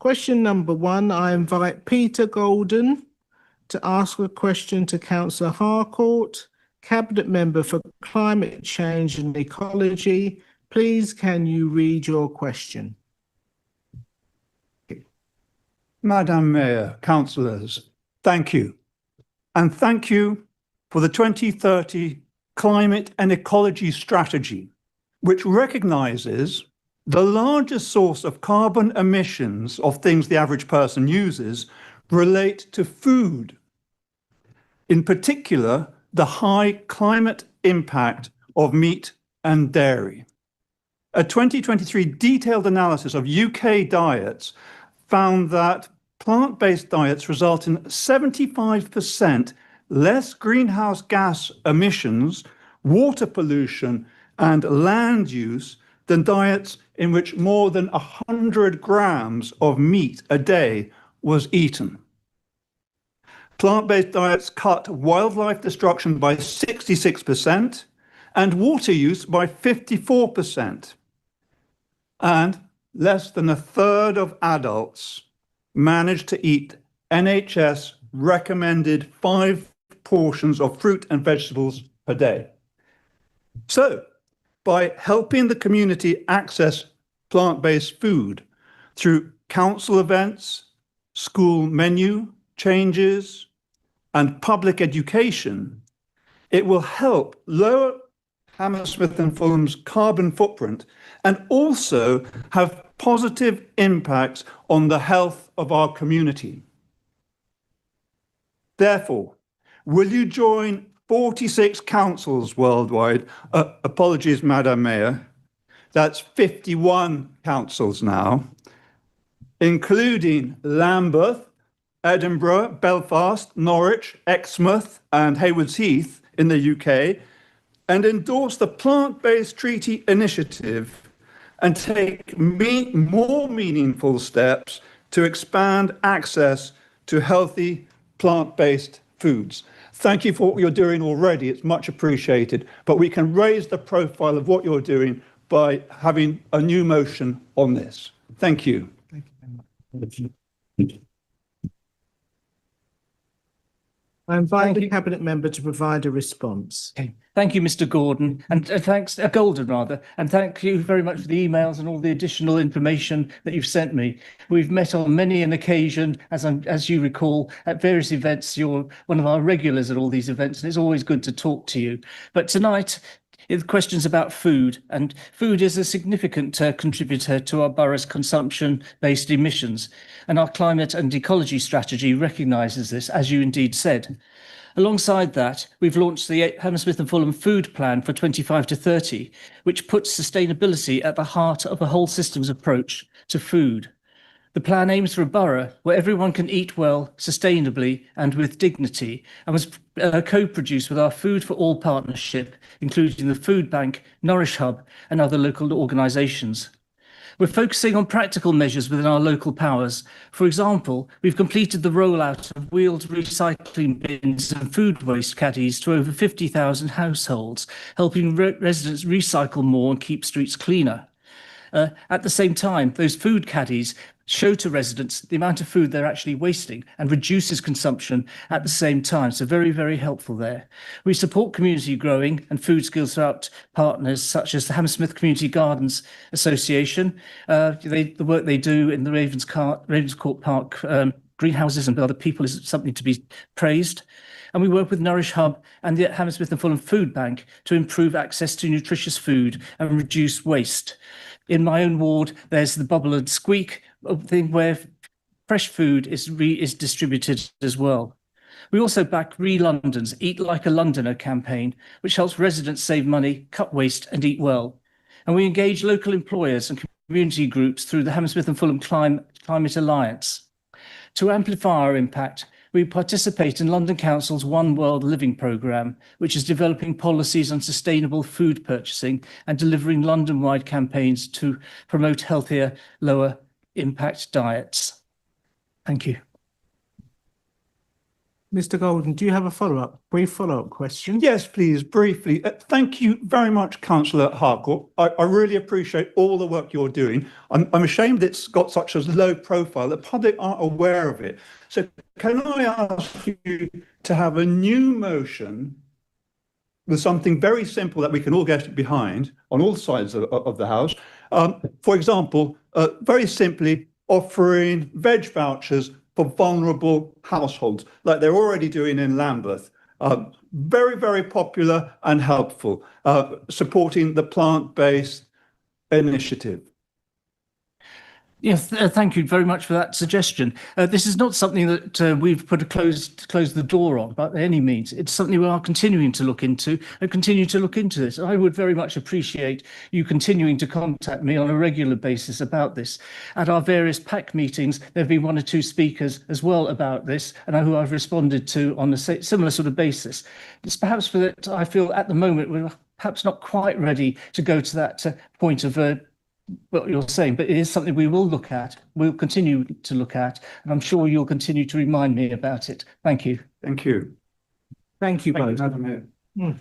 Question number 1, I invite Peter Golden to ask a question to Councillor Harcourt, Cabinet Member for Climate Change and Ecology. Please, can you read your question? Madam Mayor, councillors, thank you. And thank you for the 2030 Climate and Ecology Strategy, which recognises the largest source of carbon emissions of things the average person uses relate to food. In particular, the high climate impact of meat and dairy. A 2023 detailed analysis of UK diets found that plant-based diets result in 75% less greenhouse gas emissions, water pollution, and land use than diets in which more than 100 grams of meat a day was eaten. Plant-based diets cut wildlife destruction by 66% and water use by 54%. And less than a third of adults manage to eat NHS recommended 5 portions of fruit and vegetables per day. So, by helping the community access plant-based food through council events, school menu changes, and public education, it will help lower Hammersmith and Fulham's carbon footprint and also have positive impacts on the health of our community. Therefore, will you join 46 councils worldwide? Apologies, Madam Mayor. That's 51 councils now, including Lambeth, Edinburgh, Belfast, Norwich, Exmouth, and Haywards Heath in the UK, and endorse the Plant-Based Treaty Initiative and take more meaningful steps to expand access to healthy plant-based foods. Thank you for what you're doing already. It's much appreciated. But we can raise the profile of what you're doing by having a new motion on this. Thank you. Thank you very much. I invite the Cabinet Member to provide a response. Okay. Thank you, Mr. Gordon, and thanks, Golden rather, and thank you very much for the emails and all the additional information that you've sent me. We've met on many an occasion, as you recall, at various events. You're one of our regulars at all these events, and it's always good to talk to you. But tonight, the question's about food, and food is a significant contributor to our borough's consumption-based emissions, and our climate and ecology strategy recognises this, as you indeed said. Alongside that, we've launched the Hammersmith and Fulham Food Plan for 25 to 30, which puts sustainability at the heart of a whole systems approach to food. The plan aims for a borough where everyone can eat well, sustainably and with dignity, and was co-produced with our Food for All partnership, including the Food Bank, Nourish Hub and other local organisations. We're focusing on practical measures within our local powers. For example, we've completed the rollout of wheeled recycling bins and food waste caddies to over 50,000 households, helping residents recycle more and keep streets cleaner. At the same time, those food caddies show to residents the amount of food they're actually wasting and reduces consumption at the same time. So very, very helpful there. We support community growing and food skills throughout partners such as the Hammersmith Community Gardens Association, the work they do in the Ravenscourt Park greenhouses and other people is something to be praised. And we work with Nourish Hub and the Hammersmith and Fulham Food Bank to improve access to nutritious food and reduce waste. In my own ward, there's the Bubble and Squeak thing where fresh food is distributed as well. We also back Re-London's Eat Like a Londoner campaign, which helps residents save money, cut waste and eat well. And we engage local employers and community groups through the Hammersmith and Fulham Climate Alliance. To amplify our impact, we participate in London Council's One World Living programme, which is developing policies on sustainable food purchasing and delivering London-wide campaigns to promote healthier, lower impact diets. Thank you. Mr. Golden, do you have a brief follow-up question? Yes, please, briefly. Thank you very much, Councillor Harcourt. I really appreciate all the work you're doing. I'm ashamed it's got such a low profile. The public aren't aware of it. So can I ask you to have a new motion with something very simple that we can all get behind on all sides of the House? For example, very simply offering veg vouchers for vulnerable households, like they're already doing in Lambeth. Very, very popular and helpful, supporting the plant-based initiative. Yes, thank you very much for that suggestion. This is not something that we've closed the door on by any means. It's something we are continuing to look into and continue to look into this. I would very much appreciate you continuing to contact me on a regular basis about this. At our various PAC meetings, there have been one or two speakers as well about this, and who I've responded to on a similar sort of basis. It's perhaps for that I feel at the moment we're perhaps not quite ready to go to that point of what you're saying, but it is something we will look at, we'll continue to look at, and I'm sure you'll continue to remind me about it. Thank you. Thank you. Thank you Thank both. you, Madam Mayor.